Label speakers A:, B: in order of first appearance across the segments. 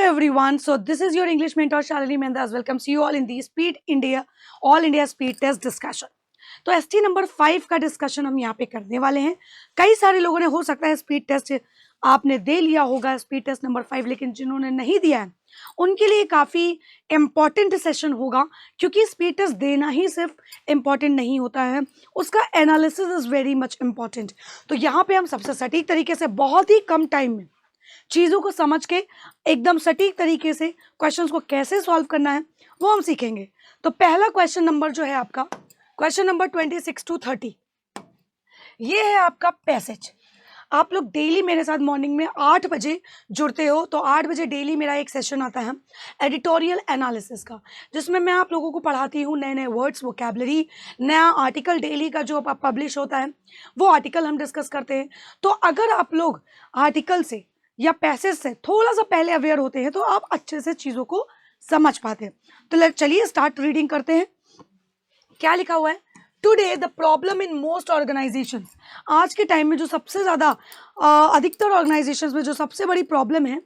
A: everyone. So this is your English mentor Shalini Mendas welcomes you all in the Speed India All India Speed Test discussion. तो ST number 5 का discussion हम यहाँ पे करने वाले हैं. कई सारे लोगों ने हो सकता है स्पीड टेस्ट आपने दे लिया होगा स्पीड टेस्ट नंबर 5, लेकिन जिन्होंने नहीं दिया है उनके लिए काफ़ी इम्पॉर्टेंट सेशन होगा, क्योंकि स्पीड टेस्ट देना ही सिर्फ इम्पॉर्टेंट नहीं होता है, उसका analysis is very much important. तो यहाँ पे हम सबसे सटीक तरीके से बहुत ही कम टाइम में चीज़ों को समझ के एकदम सटीक तरीके से क्वेश्चंस को कैसे सॉल्व करना है वो हम सीखेंगे. तो पहला क्वेश्चन नंबर जो है आपका क्वेश्चन नंबर 26 to 30, ये है आपका पैसेज. आप लोग डेली मेरे साथ मॉर्निंग में 8 बजे जुड़ते हो, तो 8 बजे डेली मेरा एक सेशन आता है एडिटोरियल एनालिसिस का, जिसमें मैं आप लोगों को पढ़ाती हूँ नए नए वर्ड्स, वोकैबलरी, नया आर्टिकल डेली का जो पब्लिश होता है वो आर्टिकल हम डिस्कस करते हैं. तो अगर आप लोग आर्टिकल से या पैसेज से थोड़ा सा पहले अवेयर होते हैं तो आप अच्छे से चीज़ों को समझ पाते हैं. तो चलिए स्टार्ट रीडिंग करते हैं. क्या लिखा हुआ है? Today the problem in most organisations. आज के टाइम में जो सबसे ज़्यादा अधिकतर ऑर्गेनाइजेशंस में जो सबसे बड़ी प्रॉब्लम है,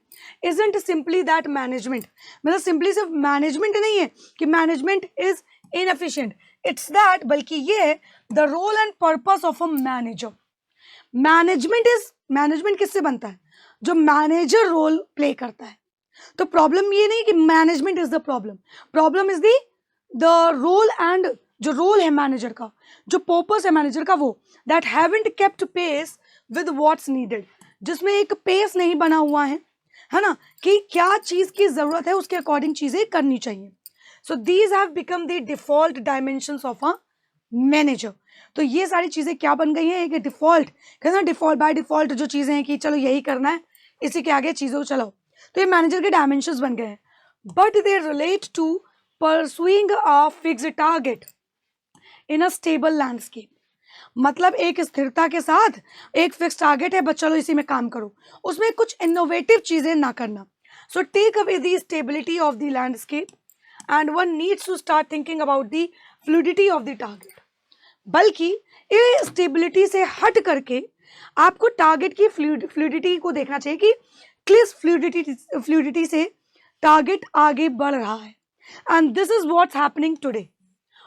A: इजंट सिंपली दैट मैनेजमेंट. मतलब सिंपली सिर्फ मैनेजमेंट नहीं है कि management is inefficient, it's that, बल्कि ये है the role and purpose of a manager. Management किससे बनता है? जो मैनेजर रोल प्ले करता है. तो प्रॉब्लम ये नहीं कि management is the problem is the role, and जो रोल है मैनेजर का, जो पर्पस है मैनेजर का, वो that haven't kept pace with what's needed, जिसमें एक पेस नहीं बना हुआ है ना, कि क्या चीज की जरूरत है उसके अकॉर्डिंग चीजें करनी चाहिए. So these have become the default dimensions of a manager. तो ये सारी चीजें क्या बन गई हैं? एक डिफॉल्ट, कहना डिफॉल्ट बाय डिफॉल्ट जो चीजें हैं कि चलो यही करना है, इसी के आगे चीजों को चलाओ, तो ये मैनेजर के डायमेंशंस बन गए हैं. But they relate to pursuing a fixed target in a stable landscape. मतलब एक स्थिरता के साथ एक फिक्स टारगेट है, बस चलो इसी में काम करो, उसमें कुछ इनोवेटिव चीजें ना करना. So take away the stability of the landscape and one needs to start thinking about the fluidity of the target. बल्कि ये स्टेबिलिटी से हट करके आपको टारगेट की फ्लूइडिटी को देखना चाहिए कि किस फ्लूइडिटी से टारगेट आगे बढ़ रहा है. And this is what's happening today.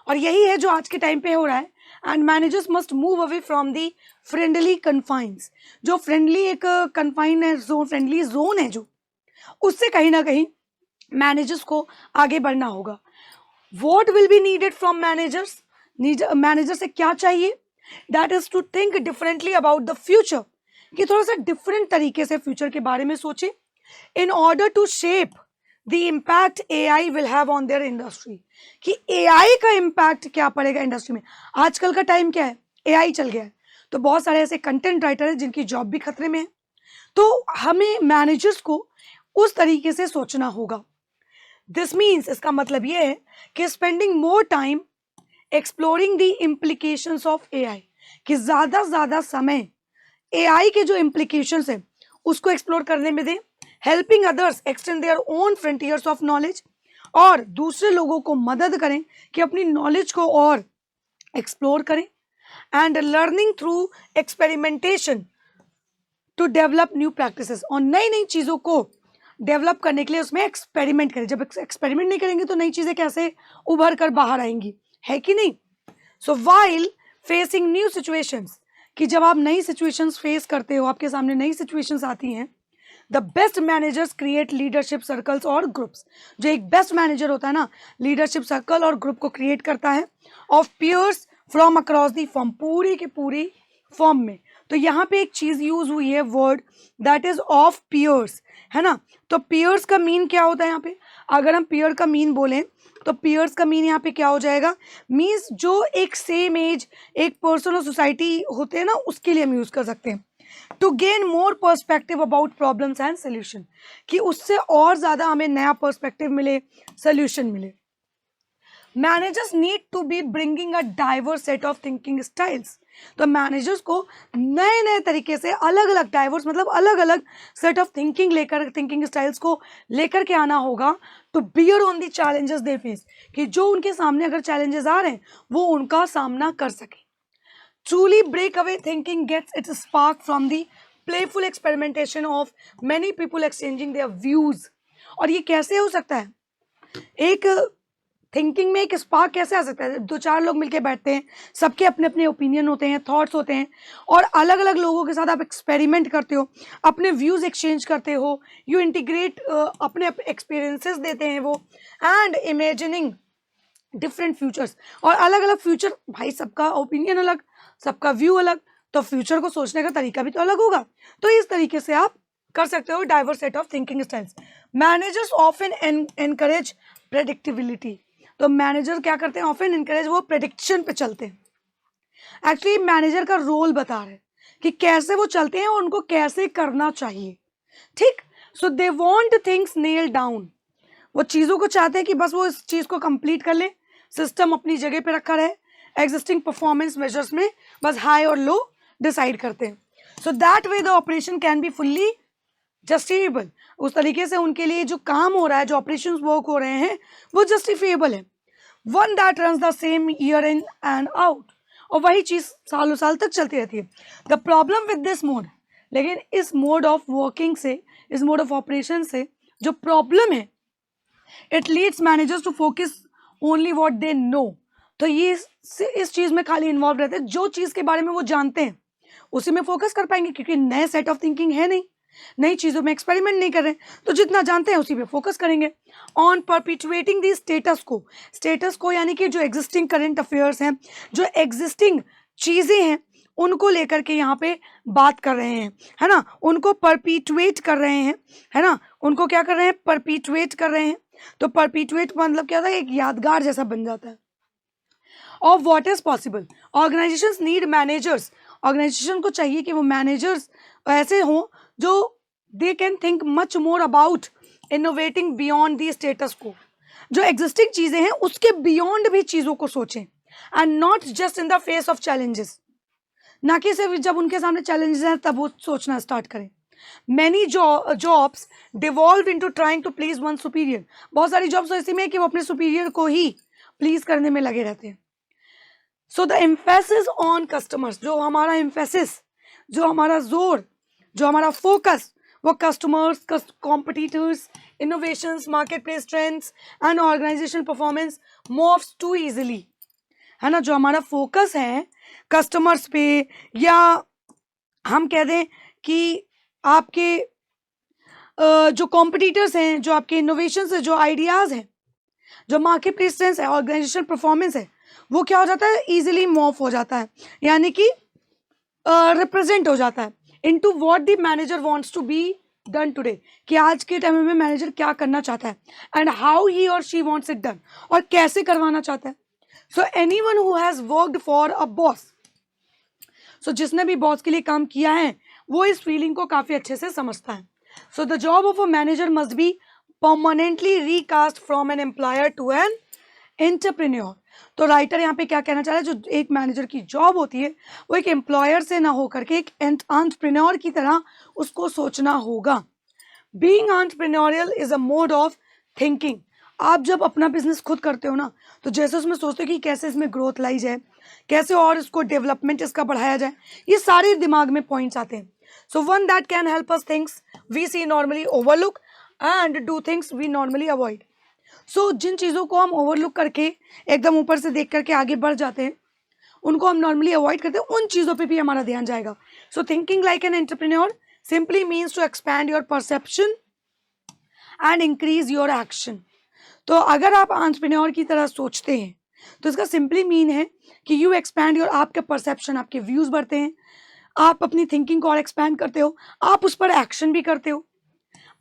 A: और यही है जो आज के टाइम पे हो रहा है. And managers must move away from the friendly confines. जो फ्रेंडली एक कन्फाइन है, जो फ्रेंडली जोन है, जो उससे कहीं ना कहीं मैनेजर्स को आगे बढ़ना होगा. What will be needed from managers. Manager से क्या चाहिए? That is to think differently about the future, कि थोड़ा सा डिफरेंट तरीके से फ्यूचर के बारे में सोचे, in order to shape the impact AI will have on their industry. कि AI का इम्पैक्ट क्या पड़ेगा इंडस्ट्री में. आजकल का टाइम क्या है? AI चल गया है, तो बहुत सारे ऐसे कंटेंट राइटर हैं जिनकी जॉब भी खतरे में है. तो हमें मैनेजर्स को उस तरीके से सोचना होगा. दिस मीन्स, इसका मतलब ये है कि spending more time exploring the implications of AI, कि ज़्यादा समय AI के जो इम्प्लीकेशंस है उसको एक्सप्लोर करने में दें. Helping others extend their own frontiers of knowledge, और दूसरे लोगों को मदद करें कि अपनी नॉलेज को और एक्सप्लोर करें. And learning through experimentation to develop new practices, और नई नई चीज़ों को डेवलप करने के लिए उसमें एक्सपेरिमेंट करें. जब एक्सपेरिमेंट नहीं करेंगे तो नई चीज़ें कैसे उभर कर बाहर आएंगी, है कि नहीं. So while facing new situations, कि जब आप नई सिचुएशंस फेस करते हो, आपके सामने नई सिचुएशंस आती हैं, the best managers create leadership circles और ग्रुप्स. जो एक बेस्ट मैनेजर होता है ना, लीडरशिप सर्कल और ग्रुप को क्रिएट करता है of peers from across the firm, पूरी की पूरी फॉर्म में. तो यहाँ पे एक चीज़ यूज हुई है, word that is of peers, है ना. तो पीयर्स का मीन क्या होता है यहाँ पे? अगर हम पीयर का मीन बोलें तो पीयर्स का मीन यहाँ पे क्या हो जाएगा? मीन्स जो एक सेम एज एक पर्सन और सोसाइटी होते हैं ना, उसके लिए हम यूज कर सकते हैं. To gain more perspective about problems and solution, कि उससे और ज़्यादा हमें नया पर्सपेक्टिव मिले, सोल्यूशन मिले. Managers need to be bringing a diverse set of thinking styles. तो मैनेजर्स को नए नए तरीके से अलग अलग डाइवर्स, मतलब अलग अलग सेट ऑफ थिंकिंग स्टाइल्स को लेकर के आना होगा. To bear on the challenges they face, कि जो उनके सामने अगर चैलेंजेस आ रहे हैं वो उनका सामना कर सके. Truly breakaway thinking gets its spark from the playful experimentation of many people exchanging their views और ये कैसे हो सकता है, एक थिंकिंग में एक स्पार्क कैसे आ सकता है? दो चार लोग मिलके बैठते हैं, सबके अपने अपने ओपिनियन होते हैं, थॉट्स होते हैं, और अलग अलग लोगों के साथ आप एक्सपेरिमेंट करते हो, अपने व्यूज एक्सचेंज करते हो, यू इंटीग्रेट, अपने एक्सपीरियंसेस देते हैं वो, एंड इमेजिनिंग डिफरेंट फ्यूचर्स, और अलग अलग फ्यूचर, भाई सबका ओपिनियन अलग, सबका व्यू अलग, तो फ्यूचर को सोचने का तरीका भी तो अलग होगा। तो इस तरीके से आप कर सकते हो diverse set of thinking styles. Managers often encourage predictability, तो मैनेजर क्या करते हैं, ऑफन एनकरेज, वो प्रेडिक्शन पे चलते हैं। एक्चुअली मैनेजर का रोल बता रहे हैं कि कैसे वो चलते हैं और उनको कैसे करना चाहिए, ठीक। So they want things nail down, वो चीज़ों को चाहते हैं कि बस वो इस चीज़ को कंप्लीट कर ले, सिस्टम अपनी जगह पे रखा रहे, एग्जिस्टिंग परफॉर्मेंस मेजर्स में बस हाई और लो डिसाइड करते हैं। So that way the operation can be fully justifiable, उस तरीके से उनके लिए जो काम हो रहा है, जो ऑपरेशंस वर्क हो रहे हैं, वो जस्टिफिएबल है। One that runs the same year in and out, और वही चीज़ सालों साल तक चलती रहती है। The problem with this mode, लेकिन इस मोड ऑफ वर्किंग से, इस मोड ऑफ ऑपरेशन से जो प्रॉब्लम है, it leads managers to focus only what they know, तो ये इस चीज़ में खाली इन्वॉल्व रहते हैं, जो चीज़ के बारे में वो जानते हैं उसी में फोकस कर पाएंगे, क्योंकि नए सेट ऑफ थिंकिंग है नहीं, नई चीज़ों में एक्सपेरिमेंट नहीं कर रहे, तो जितना जानते हैं उसी पे फोकस करेंगे। ऑन परपिचुएटिंग दी स्टेटस को यानी कि जो एग्जिस्टिंग करंट अफेयर्स हैं, जो एग्जिस्टिंग चीज़ें हैं, उनको लेकर के यहाँ पे बात कर रहे हैं, है ना, उनको परपिचुएट कर रहे हैं, है ना, उनको क्या कर रहे हैं, परपिचुएट कर रहे हैं। तो परपिचुएट मतलब क्या होता है, एक यादगार जैसा बन जाता है। Of what is possible, organizations need managers, organization को चाहिए कि वो मैनेजर्स ऐसे हों जो they can think much more about innovating beyond the status quo, जो एग्जिस्टिंग चीजें हैं उसके बियॉन्ड भी चीजों को सोचें, and not just in the face of challenges, ना कि सिर्फ जब उनके सामने चैलेंजेस हैं तब वो सोचना स्टार्ट करें। Many jobs devolve into trying to please one superior, बहुत सारी जॉब्स ऐसी में है कि वो अपने सुपीरियर को ही प्लीज करने में लगे रहते हैं। So the emphasis on customers, जो हमारा एम्फेसिस, जो हमारा जोर, जो हमारा फोकस, वो customers, competitors, innovations, marketplace trends and organization performance moves too easily, है ना, जो हमारा फोकस है कस्टमर्स पे, या हम कह दें कि आपके जो कॉम्पिटिटर्स हैं, जो आपके इनोवेशंस है, जो आइडियाज़ हैं, जो मार्केट प्लेस ट्रेंड्स है, ऑर्गेनाइजेशन परफॉर्मेंस है, वो क्या हो जाता है, इजीली मूव हो जाता है, यानी कि रिप्रेजेंट हो जाता है into what the manager wants to be done today, कि आज के टाइम में मैनेजर क्या करना चाहता है, एंड हाउ ही और शी वांट्स इट डन, और कैसे करवाना चाहता है। So anyone who has worked for a boss, so जिसने भी बॉस के लिए काम किया है वो इस फीलिंग को काफी अच्छे से समझता है। So the job of a manager must be permanently recast from an employer to an entrepreneur, तो राइटर यहाँ पे क्या कहना चाह रहा है, जो एक मैनेजर की जॉब होती है वो एक एम्प्लॉयर से ना होकर के एक एंटरप्रेन्योर की तरह उसको सोचना होगा। Being entrepreneurial is a mode of thinking, आप जब अपना बिजनेस खुद करते हो ना, तो जैसे उसमें सोचते हो कि कैसे इसमें ग्रोथ लाई जाए, कैसे और इसको डेवलपमेंट इसका बढ़ाया जाए, ये सारे दिमाग में पॉइंट्स आते हैं। So one that can help us things we see normally overlook and do things we normally avoid. So जिन चीज़ों को हम ओवरलुक करके एकदम ऊपर से देख करके आगे बढ़ जाते हैं, उनको हम नॉर्मली अवॉइड करते हैं, उन चीज़ों पे भी हमारा ध्यान जाएगा। So thinking like an entrepreneur simply means to expand your perception and increase your action. तो अगर आप एंटरप्रेन्योर की तरह सोचते हैं तो इसका सिंपली मीन है कि यू एक्सपैंड योर, आपके परसेप्शन, आपके व्यूज बढ़ते हैं, आप अपनी थिंकिंग को और एक्सपैंड करते हो, आप उस पर एक्शन भी करते हो,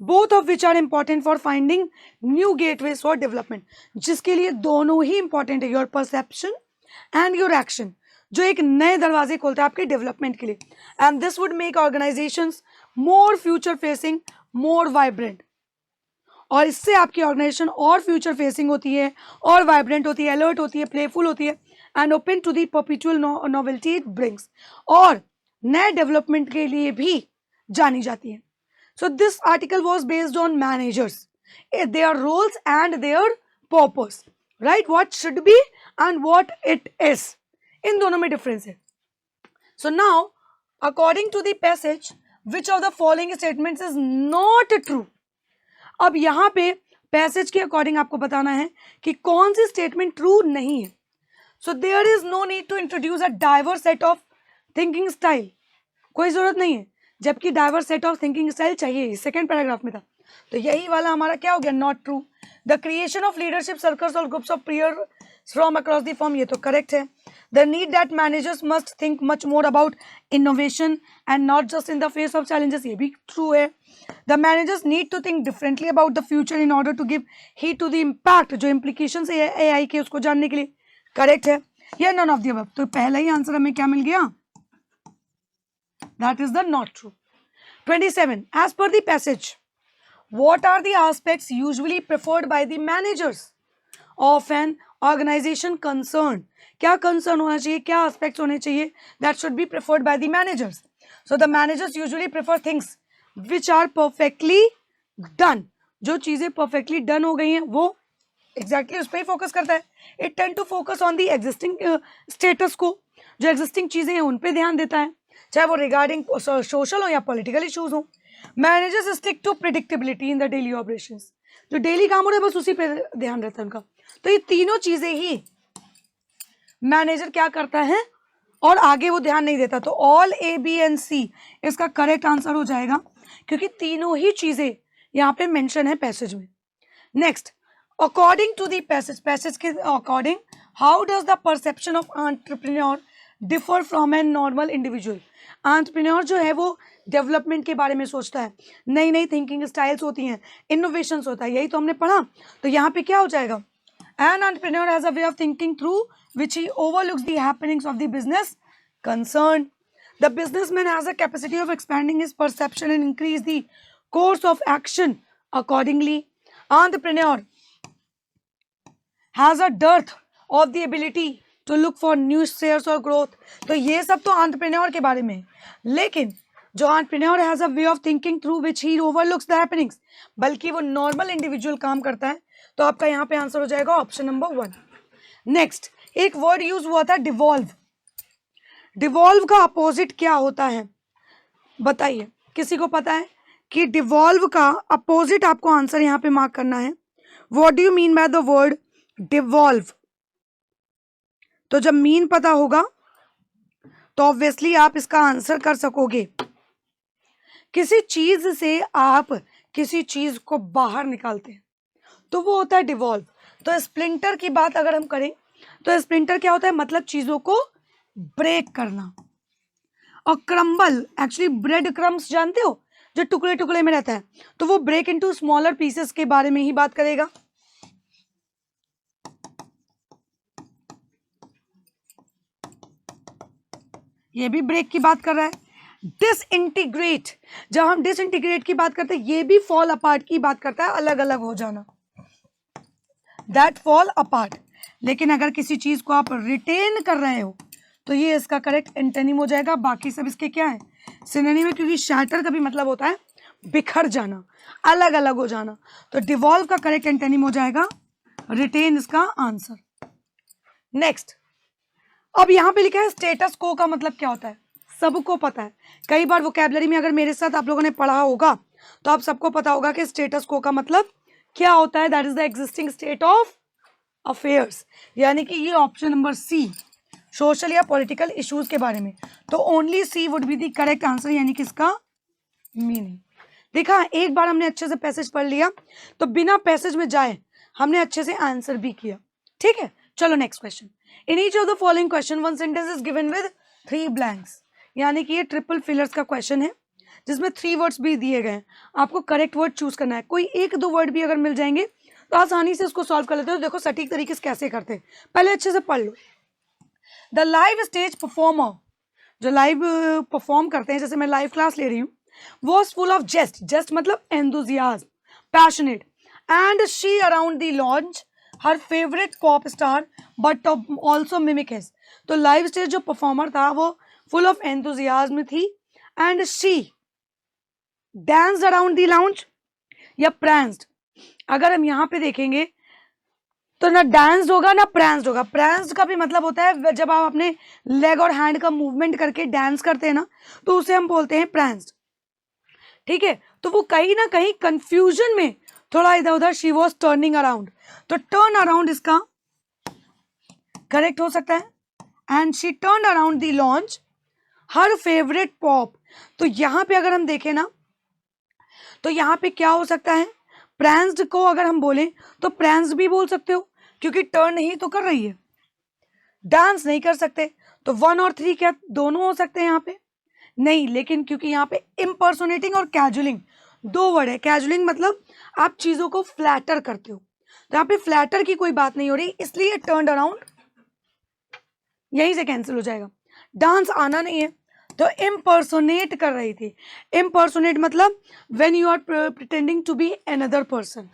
A: both of which are important for finding new gateways for development, जिसके लिए दोनों ही इंपॉर्टेंट है, your perception and your action, जो एक नए दरवाजे खोलते हैं आपके डेवलपमेंट के लिए। And this would make organisations more future facing, more vibrant, और इससे आपकी ऑर्गेनाइजेशन और फ्यूचर फेसिंग होती है, और वाइब्रेंट होती है, अलर्ट होती है, प्लेफुल होती है, and open to the perpetual novelty it brings, और नए डेवलपमेंट के लिए भी जानी जाती है। So this article was based on managers, their roles and their purpose, right, what should be and what it is, इन दोनों में डिफरेंस है। So now according to the passage, which of the following statements is not true, अब यहाँ पे passage के according आपको बताना है कि कौन सी स्टेटमेंट ट्रू नहीं है. So there is no need to introduce a diverse set of thinking style. कोई जरूरत नहीं है, जबकि diverse set of thinking style चाहिए, सेकेंड पैराग्राफ में था. तो यही वाला हमारा क्या हो गया, not true. The creation of leadership circles और groups of peer from across the firm, ये तो करेक्ट है. The need that managers must think much more about innovation and not just in the face of challenges, ये भी true है. The managers need to think differently about the future in order to give heed to the impact, जो implication है AI के उसको जानने के लिए, करेक्ट है. या नन ऑफ द अबव. तो पहला ही आंसर हमें क्या मिल गया, that is the not true. 27. As per the passage, what are the aspects usually preferred by the managers of an organization concerned? क्या concern होना चाहिए, क्या aspects होने चाहिए that should be preferred by the managers? So the managers usually prefer things which are perfectly done. जो चीजें perfectly done हो गई हैं वो exactly उस पर ही focus करता है. It tend to focus on the existing status quo. जो existing चीजें हैं उन पे ध्यान देता है, चाहे वो रिगार्डिंग सोशल हो या पॉलिटिकल इश्यूज हो. Managers stick to predictability in the daily operations. जो डेली काम हो रहा है बस उसी पे ध्यान रहता है उनका. तो ये तीनों चीजें ही मैनेजर क्या करता है और आगे वो ध्यान नहीं देता. तो ऑल ए बी एंड सी इसका करेक्ट आंसर हो जाएगा, क्योंकि तीनों ही चीजें यहाँ पे मेंशन है पैसेज में. Next, according to the passage के according, how does the perception of entrepreneur differ from an normal individual. Entrepreneur जो है वो डेवलपमेंट के बारे में सोचता है, नई नई थिंकिंग स्टाइल्स होती हैं, इनोवेशंस होता है, यही तो हमने पढ़ा. तो यहाँ पे क्या हो जाएगा, an entrepreneur has a way of thinking through which he overlooks the happenings of the business concern. The businessman has a capacity of expanding his perception and increase the course of action accordingly. Entrepreneur has a dearth of the ability to look for new shares और growth. तो ये सब तो entrepreneur के बारे में, लेकिन जो entrepreneur has a way of thinking through which he overlooks the happenings, बल्कि वो नॉर्मल इंडिविजुअल काम करता है. तो आपका यहाँ पे आंसर हो जाएगा ऑप्शन नंबर 1. नेक्स्ट, एक वर्ड यूज हुआ था डिवॉल्व. डिवॉल्व का अपोजिट क्या होता है बताइए, किसी को पता है कि डिवॉल्व का अपोजिट आपको आंसर यहाँ पे मार्क करना है. What do you mean by the word devolve? तो जब मीन पता होगा तो ऑब्वियसली आप इसका आंसर कर सकोगे. किसी चीज से आप किसी चीज को बाहर निकालते हैं तो वो होता है डिवॉल्व. तो स्प्लिंटर की बात अगर हम करें तो स्प्लिंटर क्या होता है, मतलब चीजों को ब्रेक करना. और क्रम्बल, एक्चुअली ब्रेड क्रम्स जानते हो जो टुकड़े टुकड़े में रहता है, तो वो ब्रेक इनटू स्मॉलर पीसेस के बारे में ही बात करेगा. ये भी ब्रेक की बात कर रहा है. डिसइंटीग्रेट, जब हम डिसइंटीग्रेट की बात करते हैं ये भी फॉल अपार्ट की बात करता है, अलग अलग हो जाना, दैट फॉल अपार्ट. लेकिन अगर किसी चीज को आप रिटेन कर रहे हो तो ये इसका करेक्ट एंटोनिम हो जाएगा. बाकी सब इसके क्या है, सिनोनिम है, क्योंकि शैटर का भी मतलब होता है बिखर जाना, अलग अलग हो जाना. तो डिवॉल्व का करेक्ट एंटोनिम हो जाएगा रिटेन, इसका आंसर. नेक्स्ट, अब यहाँ पे लिखा है स्टेटस को का मतलब क्या होता है, सबको पता है. कई बार वोकैबुलरी में अगर मेरे साथ आप लोगों ने पढ़ा होगा तो आप सबको पता होगा कि स्टेटस को का मतलब क्या होता है, that is the existing state of affairs. यानी कि ये ऑप्शन नंबर सी, सोशल या पॉलिटिकल इश्यूज के बारे में. तो only C would be the correct answer, यानी कि इसका मीनिंग. देखा, एक बार हमने अच्छे से पैसेज पढ़ लिया तो बिना पैसेज में जाए हमने अच्छे से आंसर भी किया. ठीक है, चलो next question. In each of the following question one sentence is given with 3 blanks. यानी कि ये ट्रिपल फिलर्स का क्वेश्चन है जिसमें 3 वर्ड्स भी दिए गए हैं. आपको करेक्ट वर्ड चूज करना है. कोई 1-2 वर्ड भी अगर मिल जाएंगे तो आसानी से उसको सॉल्व कर लेते हो. देखो सटीक तरीके से कैसे करते हैं, पहले अच्छे से पढ़ लो. द लाइव स्टेज परफॉर्मर, जो लाइव परफॉर्म करते हैं, जैसे मैं लाइव क्लास ले रही हूँ, वॉज फुल ऑफ जेस्ट. जेस्ट मतलब enthusiasm, passionate, and she around the launch her favourite pop star but also mimic his. तो लाइव स्टेज जो परफॉर्मर था वो फुल ऑफ एंथुजियाज्म थी, and she danced around the lounge या pranced. अगर हम यहाँ पे देखेंगे तो ना डांस्ड होगा ना pranced होगा. pranced का भी मतलब होता है जब आप अपने लेग और हैंड का मूवमेंट करके डांस करते हैं ना, तो उसे हम बोलते हैं pranced. ठीक है, तो वो कहीं ना कहीं कंफ्यूजन में थोड़ा इधर उधर, शी वॉज टर्निंग अराउंड, तो टर्न अराउंड इसका करेक्ट हो सकता है, and she turn around the launch her favourite pop. तो यहां पे अगर हम देखें ना, तो यहां पे क्या हो सकता है, प्रांस्ड को अगर हम बोले तो प्रांस्ड भी बोल सकते हो, क्योंकि टर्न ही तो कर रही है, डांस नहीं कर सकते। तो 1 और 3 क्या दोनों हो सकते हैं यहाँ पे? नहीं, लेकिन क्योंकि यहाँ पे इम्पर्सोनेटिंग और कैजुअलिंग 2 वर्ड है। कैजुअलिंग मतलब आप चीजों को फ्लैटर करते हो, तो यहाँ पे फ्लैटर की कोई बात नहीं हो रही, इसलिए टर्न अराउंड यहीं से कैंसिल हो जाएगा। डांस आना नहीं है, तो इम्पर्सोनेट कर रही थी। इम्पर्सोनेट मतलब when you are pretending to be another person,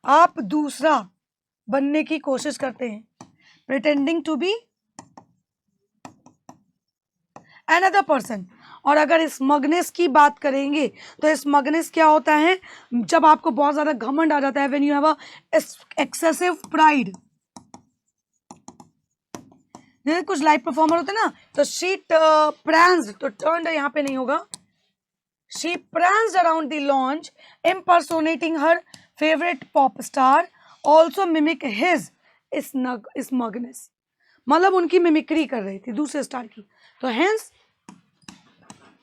A: आप दूसरा बनने की कोशिश करते हैं, pretending to be another person. और अगर स्मगनेस की बात करेंगे तो स्मगनेस क्या होता है, जब आपको बहुत ज्यादा घमंड आ जाता है, when you have a excessive pride. जैसे कुछ लाइव परफॉर्मर होते हैं ना, तो शी प्रांस्ड, तो टर्न्ड यहाँ पे नहीं होगा, she pranced around the launch impersonating her favorite pop star, also mimic his smugness, मतलब उनकी मिमिक्री कर रही थी दूसरे स्टार की। तो hence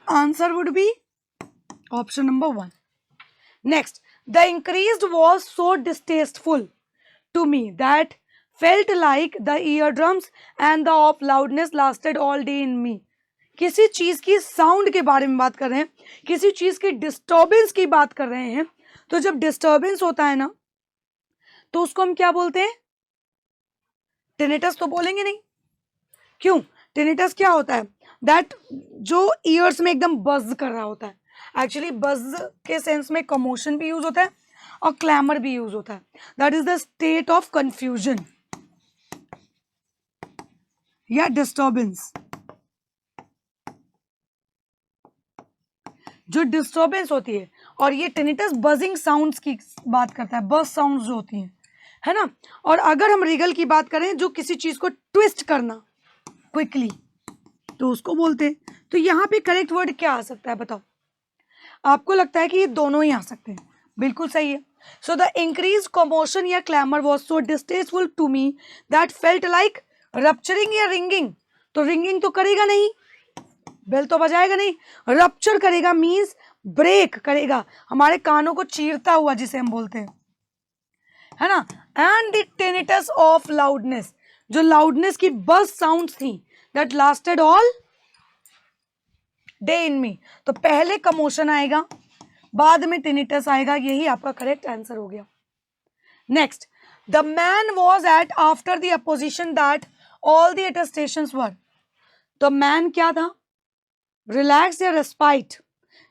A: answer would be option number 1। Next, the increased was so distasteful to me that felt like the eardrums and the of loudness lasted all day in me। किसी चीज की साउंड के बारे में बात कर रहे हैं, किसी चीज की डिस्टर्बेंस की बात कर रहे हैं, तो जब डिस्टर्बेंस होता है ना, तो उसको हम क्या बोलते हैं? टिनिटस तो बोलेंगे नहीं। क्यों? टिनिटस क्या होता है? दैट जो ईयर्स में एकदम बज कर रहा होता है। एक्चुअली बज के सेंस में कमोशन भी यूज होता है और क्लैमर भी यूज होता है। That is the state of confusion या डिस्टर्बेंस। जो डिस्टर्बेंस होती है, और ये टिनिटस बजिंग साउंड्स की बात करता है, बज साउंड्स जो होती हैं, है ना। और अगर हम रिगल की बात करें, जो किसी चीज को ट्विस्ट करना क्विकली, तो उसको बोलते हैं। तो यहाँ पे करेक्ट वर्ड क्या आ सकता है बताओ? आपको लगता है कि ये दोनों ही आ सकते हैं, बिल्कुल सही है। सो द इंक्रीज कमोशन या clamour was so distasteful to me that felt like rupturing या रिंगिंग। तो रिंगिंग तो करेगा नहीं, बेल तो बजाएगा नहीं, रप्चर करेगा मींस ब्रेक करेगा, हमारे कानों को चीरता हुआ जिसे हम बोलते हैं, है ना। And the tinnitus of loudness, जो लाउडनेस की बज साउंड्स थी, that lasted all day in me. तो पहले कमोशन आएगा, बाद में टिनिटस आएगा, यही आपका करेक्ट आंसर हो गया। Next, the man was at after the opposition that all the attestations were. तो मैन क्या था? रिलैक्स या रेस्पाइट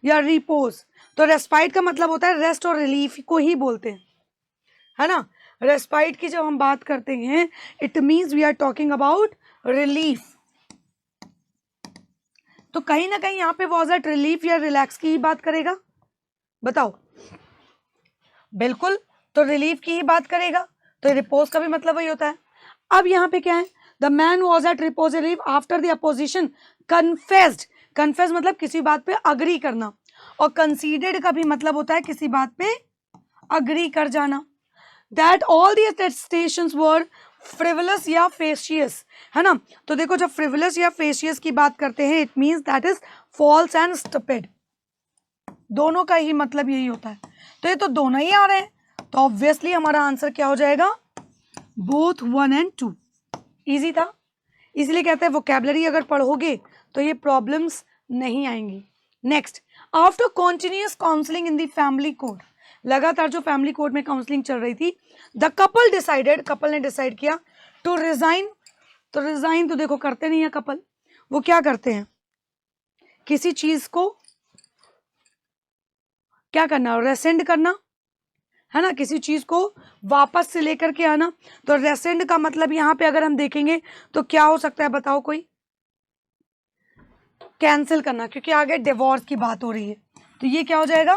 A: या रिपोज। तो रेस्पाइट का मतलब होता है रेस्ट और रिलीफ को ही बोलते हैं, है ना। रेस्पाइट की जब हम बात करते हैं, it means we are talking about relief. तो कहीं ना कहीं यहाँ पे वॉज एट रिलीफ या रिलैक्स की ही बात करेगा, बताओ? बिल्कुल, तो रिलीफ की ही बात करेगा। तो रिपोज का भी मतलब वही होता है। अब यहाँ पे क्या है? The man was eight repose relief after the opposition confessed. Confess मतलब किसी बात पे अग्री करना, और कंसीडर्ड का भी मतलब होता है किसी बात पे अग्री कर जाना। That all the attestations were frivolous या फेशियस, है ना। तो देखो, जब फ्रिवलस या फेशियस की बात करते हैं, it means that is false and stupid. दोनों का ही मतलब यही होता है। तो ये तो दोनों ही आ रहे हैं, तो ऑब्वियसली हमारा आंसर क्या हो जाएगा? Both 1 and 2। इजी था, इसलिए कहते हैं वोकैबुलरी अगर पढ़ोगे तो ये प्रॉब्लम्स नहीं आएंगी। Next, after continuous counselling in the family court, लगातार जो फैमिली कोर्ट में काउंसलिंग चल रही थी, द कपल डिसाइडेड, कपल ने डिसाइड किया टू रिजाइन। तो रिजाइन तो देखो करते नहीं है कपल, वो क्या करते हैं? किसी चीज को क्या करना? रेसेंड करना, है ना। किसी चीज को वापस से लेकर के आना। तो रेसेंड का मतलब यहाँ पे अगर हम देखेंगे तो क्या हो सकता है बताओ कोई? कैंसिल करना, क्योंकि आगे डिवोर्स की बात हो रही है। तो ये क्या हो जाएगा?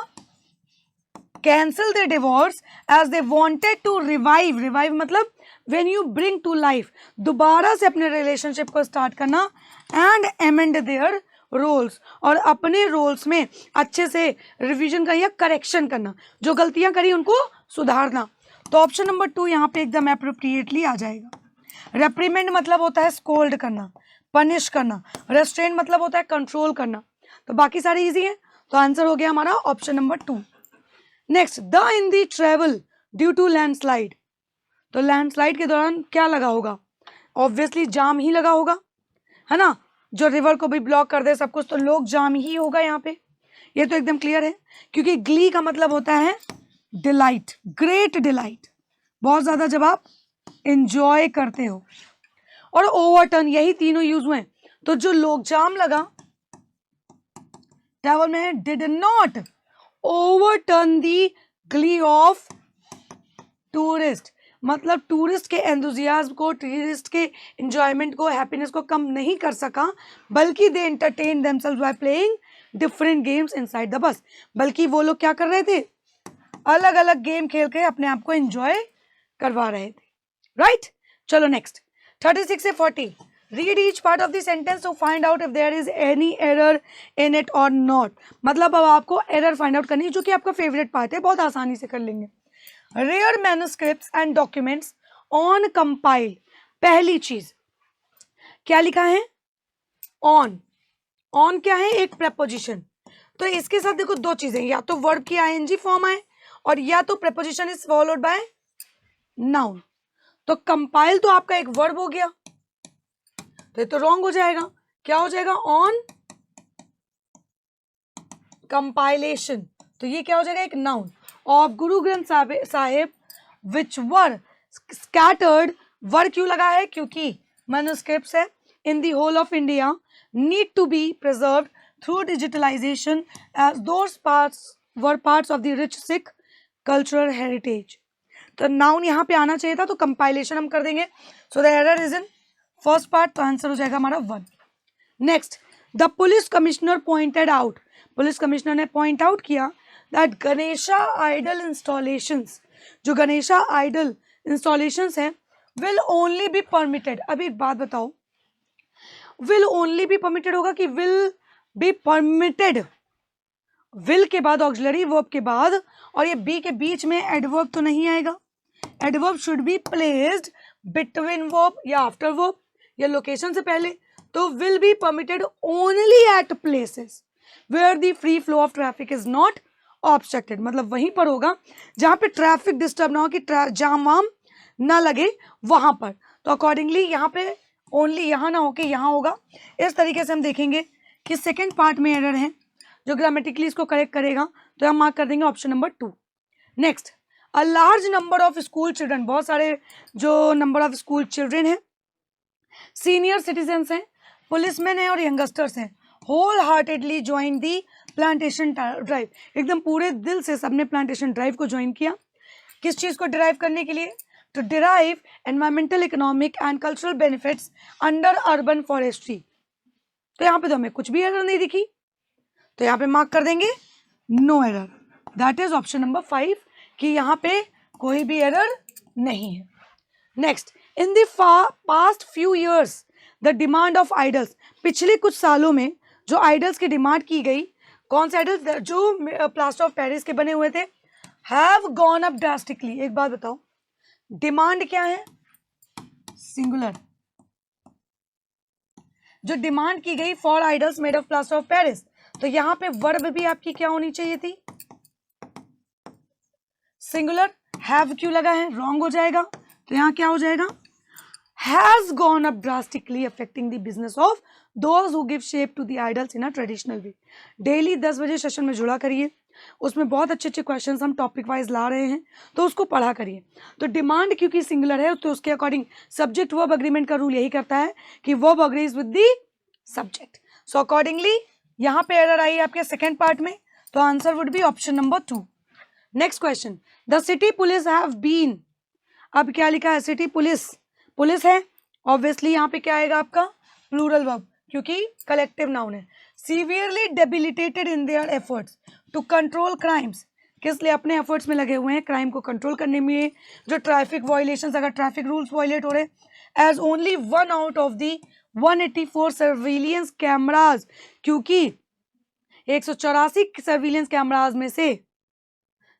A: Cancel the divorce as they wanted to revive. Revive मतलब when you bring to life, दोबारा से अपने रिलेशनशिप को स्टार्ट करना। एंड एमेंड देयर रोल्स, और अपने रोल्स में अच्छे से रिवीजन करना या करेक्शन करना, जो गलतियां करी उनको सुधारना। तो ऑप्शन नंबर 2 यहाँ पे एकदम अप्रोप्रिएटली आ जाएगा। रेप्रीमेंड मतलब होता है स्कोल्ड करना, पनिश करना। रेस्ट्रेन मतलब होता है कंट्रोल करना। तो बाकी सारे इजी हैं, तो आंसर हो गया हमारा option number 2। Next, the in the travel due to landslide. तो लैंडस्लाइड के दौरान क्या लगा होगा? ऑब्वियसली जाम ही लगा होगा, है ना, जो रिवर को भी ब्लॉक कर दे सब कुछ, तो लोग जाम ही होगा यहाँ पे। ये तो एकदम क्लियर है, क्योंकि ग्ली का मतलब होता है डिलाइट, ग्रेट डिलाइट, बहुत ज्यादा जब आप एंजॉय करते हो। और ओवरटर्न, यही तीनों यूज हुए। तो जो लोग जाम लगा ट्रैवल में, did not overturn the glee of tourist, मतलब टूरिस्ट के एंथुजियाज्म को, टूरिस्ट के एंजॉयमेंट को, हैप्पीनेस को कम नहीं कर सका, बल्कि they entertain themselves by playing different games inside the bus. बल्कि वो लोग क्या कर रहे थे? अलग अलग गेम खेल के अपने आप को एंजॉय करवा रहे थे, राइट? चलो नेक्स्ट, 36 से 40, read each part of the sentence to find out if there is any error in it और नॉट। मतलब अब आपको एरर फाइंड आउट करनी है, जो कि आपका फेवरेट पार्ट है, बहुत आसानी से कर लेंगे। Rare manuscripts and documents on compile. पहली चीज क्या लिखा है? ऑन। ऑन क्या है? एक प्रेपोजिशन। तो इसके साथ देखो दो चीजें, या तो वर्ब की आईएनजी फॉर्म है, और या तो preposition is followed by noun. तो कंपाइल तो आपका एक वर्ब हो गया, तो ये तो रॉन्ग हो जाएगा। क्या हो जाएगा? On compilation. तो ये क्या हो जाएगा? एक noun. Of Guru Granth Sahib which were scattered. वर क्यों लगा है? क्योंकि मैन्युस्क्रिप्ट्स है in the whole of India need to be preserved through digitalization as those parts were parts of the rich Sikh cultural heritage. तो नाउन यहाँ पे आना चाहिए था, तो कंपाइलेशन हम कर देंगे। So the error is in first part, तो आंसर हो जाएगा हमारा 1। Next, the police commissioner pointed out. Police commissioner ने पॉइंट आउट किया दैट गणेशा आइडल इंस्टॉलेशंस, जो गणेशा आइडल इंस्टॉलेशंस हैं, विल ओनली बी परमिटेड। अभी एक बात बताओ, विल ओनली बी परमिटेड होगा कि विल बी परमिटेड? विल के बाद ऑक्सिलरी वर्ब के बाद, और ये बी के बीच में एडवर्ब तो नहीं आएगा। Adverb should be placed between verb या आफ्टर वर्ब या लोकेशन से पहले। तो will be permitted only at places where the free flow of traffic is not obstructed. मतलब वहीं पर होगा जहां पे ट्रैफिक डिस्टर्ब ना हो, कि जाम वाम ना लगे वहां पर। तो अकॉर्डिंगली यहाँ पे ओनली यहाँ ना होके यहाँ होगा। इस तरीके से हम देखेंगे कि सेकेंड पार्ट में एरर है, जो ग्रामेटिकली इसको करेक्ट करेगा, तो हम मार्क कर देंगे option number 2। Next, a large number of school children, बहुत सारे जो नंबर ऑफ स्कूल चिल्ड्रन है, सीनियर सिटीजन्स हैं, पुलिसमैन हैं और यंगस्टर्स हैं, wholeheartedly join the plantation drive. एकदम पूरे दिल से सबने प्लांटेशन ड्राइव को ज्वाइन किया। किस चीज को डिराइव करने के लिए? To derive environmental, economic and cultural benefits under urban forestry. तो यहाँ पे तो हमें कुछ भी एरर नहीं दिखी, तो यहाँ पे मार्क कर देंगे no error. That is option number 5, कि यहाँ पे कोई भी एरर नहीं है। Next, in the past few years the demand of idols. पिछले कुछ सालों में जो आइडल्स की डिमांड की गई, कौन से आइडल्स? जो प्लास्टर ऑफ पेरिस के बने हुए थे, हैव गॉन अप ड्रास्टिकली। एक बात बताओ, डिमांड क्या है? सिंगुलर। जो डिमांड की गई for idols made of plaster of Paris, तो यहाँ पे वर्ब भी आपकी क्या होनी चाहिए थी? सिंगुलर। हैव क्यों लगा है? रॉन्ग हो जाएगा। तो यहाँ क्या हो जाएगा? Has gone up drastically affecting the business of those who give shape to the idols in a traditional way. Daily 10 बजे सेशन में जुड़ा करिए, उसमें बहुत अच्छे अच्छे क्वेश्चंस हम टॉपिक वाइज ला रहे हैं, तो उसको पढ़ा करिए। तो डिमांड क्योंकि सिंगुलर है, तो उसके अकॉर्डिंग सब्जेक्ट वर्ब अग्रीमेंट का रूल यही करता है कि verb agrees with the subject. So accordingly यहाँ पे एरर आई आपके सेकेंड पार्ट में, तो answer would be option number 2। Next question, the city police have been. अब क्या लिखा है? सिटी पुलिस, पुलिस है, ऑब्वियसली यहाँ पे क्या आएगा आपका? प्लूरल वर्ब, क्योंकि कलेक्टिव नाउन है। Severely debilitated in their efforts to control crimes. किस लिए? अपने एफर्ट्स में लगे हुए हैं क्राइम को कंट्रोल करने में। जो ट्रैफिक वायलेशंस, अगर ट्रैफिक रूल्स वायलेट हो रहे, as only 1 out of the 184 surveillance cameras, क्योंकि 184 सर्विलियंस कैमराज में से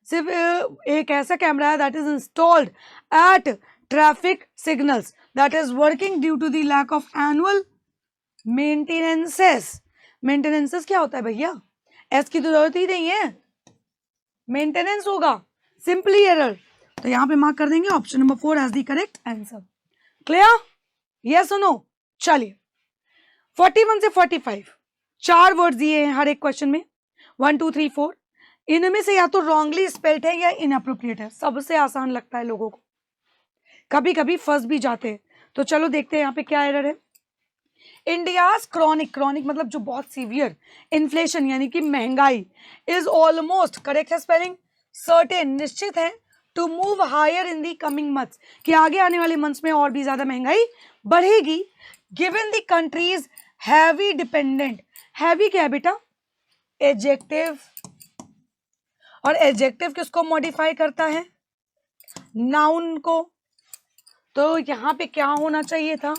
A: सिर्फ एक ऐसा कैमरा है that is installed at traffic signals that is working due to the lack of annual maintenances. Maintenances क्या होता है भैया? एस की तो जरूरत ही नहीं है, मेंटेनेंस होगा, सिंपली एरर। तो यहां पे मार्क कर देंगे option number 4 as the correct answer. Clear? Yes और नो? चलिए 41 से 45 4 वर्ड्स दिए हैं हर एक क्वेश्चन में, 1 2 3 4। इनमें से या तो रॉन्गली स्पेल्ड है या इनअप्रोप्रिएट है। सबसे आसान लगता है लोगों को, कभी कभी फंस भी जाते हैं। तो चलो देखते हैं यहाँ पे क्या एरर है। इंडियाज क्रॉनिक, क्रॉनिक मतलब जो बहुत सीवियर इन्फ्लेशन यानी कि महंगाई, इज ऑलमोस्ट, करेक्ट है स्पेलिंग, सर्टेन निश्चित है, to move higher in the coming months, कि आगे आने वाले मंथ्स में और भी ज्यादा महंगाई बढ़ेगी। Given the countries heavy dependent, heavy क्या है बेटा? एडजेक्टिव, और एडजेक्टिव किसको मॉडिफाई करता है? नाउन को। तो यहां पे क्या होना चाहिए था?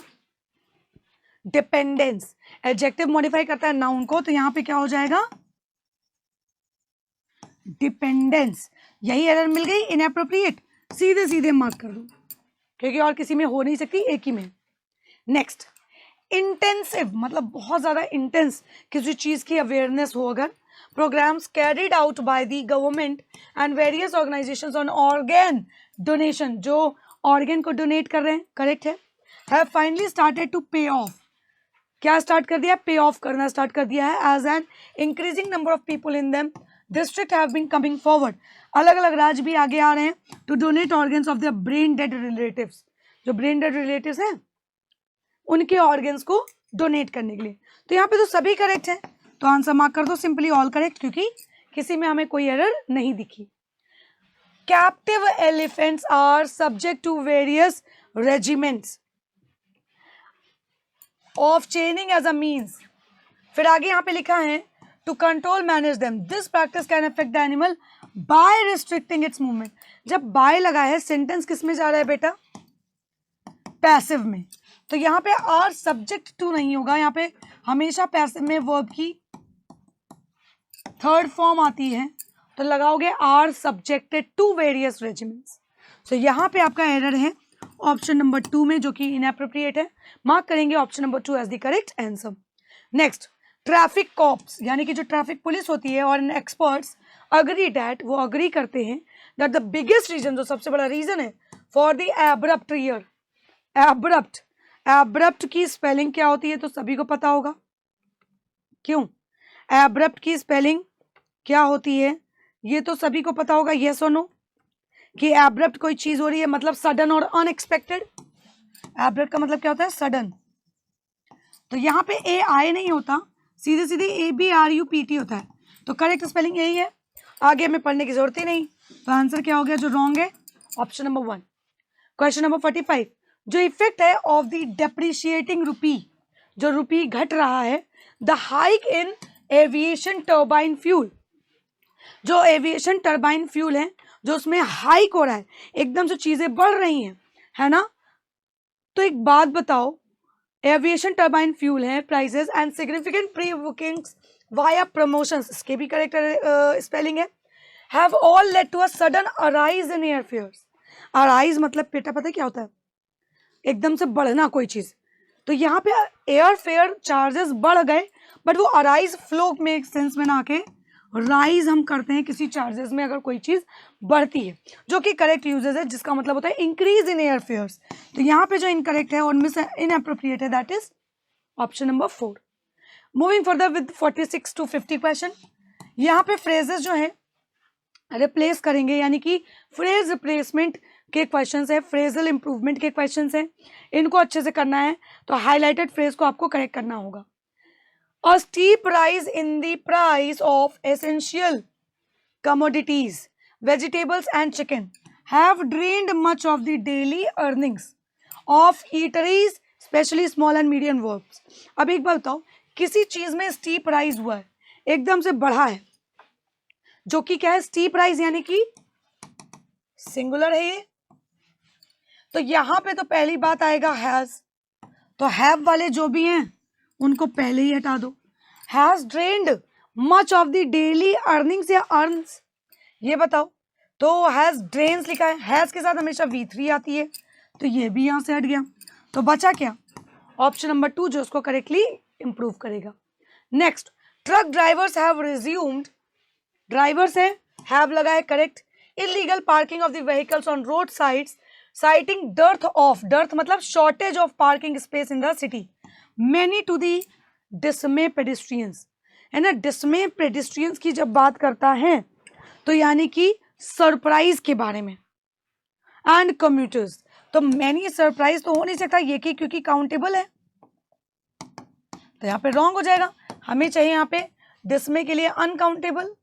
A: डिपेंडेंस। एडजेक्टिव मॉडिफाई करता है नाउन को, तो यहां पे क्या हो जाएगा? डिपेंडेंस। यही एरर मिल गई, इनएप्रोप्रिएट, सीधे सीधे मार्क कर दो, क्योंकि और किसी में हो नहीं सकती, एक ही में। नेक्स्ट, इंटेंसिव मतलब बहुत ज्यादा इंटेंस किसी चीज की अवेयरनेस हो अगर। Programmes carried out by the government and various organisations on organ donation, जो ऑर्गेन को डोनेट कर रहे हैं, करेक्ट है, have finally started to pay off. क्या स्टार्ट कर दिया? पे ऑफ करना स्टार्ट कर दिया है। As an increasing number of people in them district have been coming forward, अलग अलग राज्य भी आगे आ रहे हैं to donate organs of their brain dead relatives, जो ब्रेन डेड रिलेटिव्स हैं उनके ऑर्गन्स को डोनेट करने के लिए। तो यहाँ पे तो सभी करेक्ट है, तो आंसर मार्क कर दो सिंपली ऑल करेक्ट, क्योंकि किसी में हमें कोई एरर नहीं दिखी। Captive elephants are subject to various regiments of chaining as a means, फिर आगे यहाँ पे लिखा है to control manage them, this practice can affect the animal by restricting its movement. जब बाय लगा है, सेंटेंस किस में जा रहा है बेटा? पैसिव में। तो यहाँ पे आर सब्जेक्ट टू नहीं होगा, यहाँ पे हमेशा पैसिव में वर्ब की थर्ड फॉर्म आती है, तो लगाओगे are subjected to various regiments. So यहाँ पे आपका एरर है ऑप्शन नंबर 2 में, जो कि इनएप्रोप्रिएट है। मार्क करेंगे option number 2 as the correct answer. Next, traffic cops यानी कि जो ट्रैफिक पुलिस होती है और एक्सपर्ट्स अग्री डैट, वो अग्री करते हैं दैट द बिगेस्ट रीजन, जो सबसे बड़ा रीजन है for the abrupt year, abrupt, abrupt की स्पेलिंग क्या होती है तो सभी को पता होगा। क्यों? एब्रप्ट की स्पेलिंग क्या होती है ये तो सभी को पता होगा, यस और नो? कि एब्रप्ट कोई चीज हो रही है मतलब सडन और अनएक्सपेक्टेड। एब्रप्ट का मतलब क्या होता है? सडन। तो यहाँ पे ए आई नहीं होता, सीधे सीधे ABRUPT होता है, तो करेक्ट स्पेलिंग यही है, आगे हमें पढ़ने की जरूरत ही नहीं। तो आंसर क्या हो गया जो रॉन्ग है? Option number 1। क्वेश्चन नंबर 45, जो इफेक्ट है ऑफ द डेप्रिशिएटिंग रुपी, जो रुपी घट रहा है, the hike in aviation turbine fuel, जो एविएशन टर्बाइन फ्यूल है जो उसमें हाइक हो रहा है, एकदम से चीजें बढ़ रही हैं, है ना? तो एक बात बताओ, एविएशन टर्बाइन फ्यूल है, prices and significant pre bookings via promotions, इसके भी करेक्ट स्पेलिंग है, have all led to a sudden arise in airfares. Arise मतलब बेटा पता है क्या होता है? एकदम से बढ़ना कोई चीज। तो यहाँ पे एयरफेयर चार्जेस बढ़ गए, बट वो अराइज फ्लो में सेंस में ना आके राइज हम करते हैं किसी चार्जेस में अगर कोई चीज बढ़ती है, जो कि करेक्ट यूजेस है, जिसका मतलब होता है इंक्रीज इन एयरफेयर्स। तो यहाँ पे जो इनकरेक्ट है और मिस इनएप्रोप्रिएट है that is option number 4। Moving further with 46 to 50 question. यहाँ पे फ्रेजेस जो है रिप्लेस करेंगे, यानी कि फ्रेज रिप्लेसमेंट के क्वेश्चंस है, फ्रेजल इंप्रूवमेंट के क्वेश्चंस है, इनको अच्छे से करना है। तो हाईलाइटेड फ्रेज को आपको करेक्ट करना होगा। A steep rise in the price of essential commodities, vegetables and chicken have drained much of the daily earnings of eateries, especially small and medium works। अब एक बात बताओ, किसी चीज में स्टीप राइज हुआ है, एकदम से बढ़ा है, जो कि क्या है? स्टीप राइज, यानी कि सिंगुलर है ये। तो यहां पे तो पहली बात आएगा हैज, तो हैव वाले जो भी हैं उनको पहले ही हटा दो. Has drained much of the daily earnings या अर्न्स, ये बताओ. तो हैज ड्रेन्स लिखा है, हैज के साथ हमेशा V3 आती है, तो ये भी यहाँ से हट गया. तो बचा क्या? ऑप्शन नंबर 2 जो उसको करेक्टली इंप्रूव करेगा. Next, truck drivers have resumed, drivers है, हैव लगा है correct. Illegal parking of the vehicles on road sides citing dearth मतलब shortage of parking space in the city, many to the dismay pedestrians, है ना. डिसमे pedestrians की जब बात करता है तो यानी कि सरप्राइज के बारे में. एंड कम्यूटर्स, तो मैनी सरप्राइज तो हो नहीं सकता ये कि क्योंकि काउंटेबल है, तो यहाँ पे रॉन्ग हो जाएगा. हमें चाहिए यहाँ पे डिसमे के लिए अनकाउंटेबल,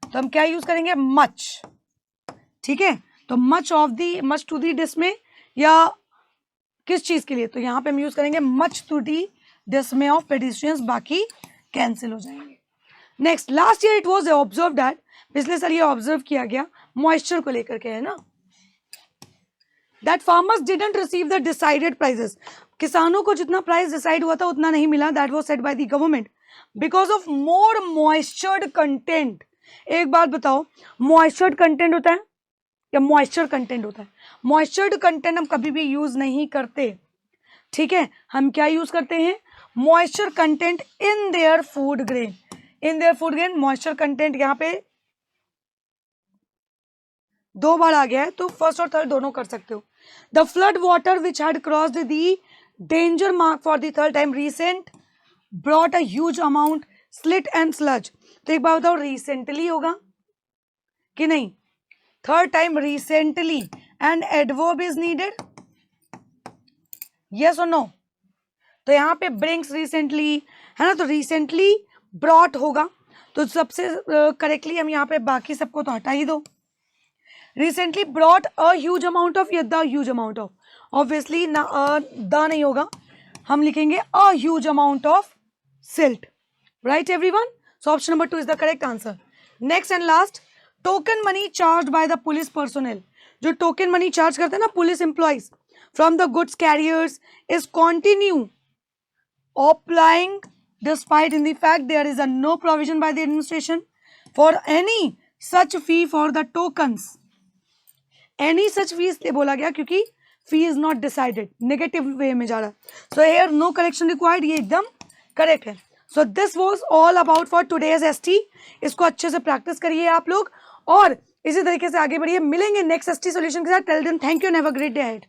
A: तो हम क्या यूज करेंगे? मच. ठीक है, तो मच टू दी डिसमे या किस चीज के लिए? तो यहाँ पे हम यूज करेंगे much to the dismay of pedestrians, बाकी कैंसिल हो जाएंगे. Next, last year it was observe that, पिछले साल ये ऑब्जर्व किया गया मॉइस्चर को लेकर के, है ना, that farmers didn't receive the decided prices, किसानों को जितना प्राइस डिसाइड हुआ था उतना नहीं मिला. That was set by the government because of more moistured content. एक बात बताओ, मॉइस्चर्ड कंटेंट होता है या मॉइस्चर कंटेंट होता है? मॉइस्चर्ड कंटेंट हम कभी भी यूज नहीं करते. ठीक है, हम क्या यूज करते हैं? Moisture content in their food grain. In their food grain moisture content यहाँ पे 2 बार आ गया है, तो फर्स्ट और थर्ड दोनों कर सकते हो. The flood water which had crossed the danger mark for the third time recent brought a huge amount slit and sludge. तो एक बार बताओ, रिसेंटली होगा कि नहीं? Third time recently and adverb is needed, yes और नो? तो यहाँ पे ब्रिंग्स रिसेंटली है ना, तो रिसेंटली ब्रॉट होगा. तो सबसे करेक्टली हम यहाँ पे बाकी सबको तो हटा ही दो. Recently brought a huge amount of या the huge amount of, obviously ना द नहीं होगा, हम लिखेंगे a huge amount of silt. Right everyone? So option number 2 is the correct answer. Next and last, token money charge by the police personnel, जो token money charge करते हैं ना police employees from the goods carriers is continue applying despite in the fact there is a no provision by the administration for any such fee for the tokens. Any such fee इसलिए बोला गया क्योंकि fee is not decided, negative way में जा रहा है. So here no correction required, ये एकदम करेक्ट है. So this was all about for today's ST. इसको अच्छे से प्रैक्टिस करिए आप लोग और इसी तरीके से आगे बढ़िए. मिलेंगे नेक्स्ट एसटी सॉल्यूशन के साथ. Till then thank you and have a great day ahead.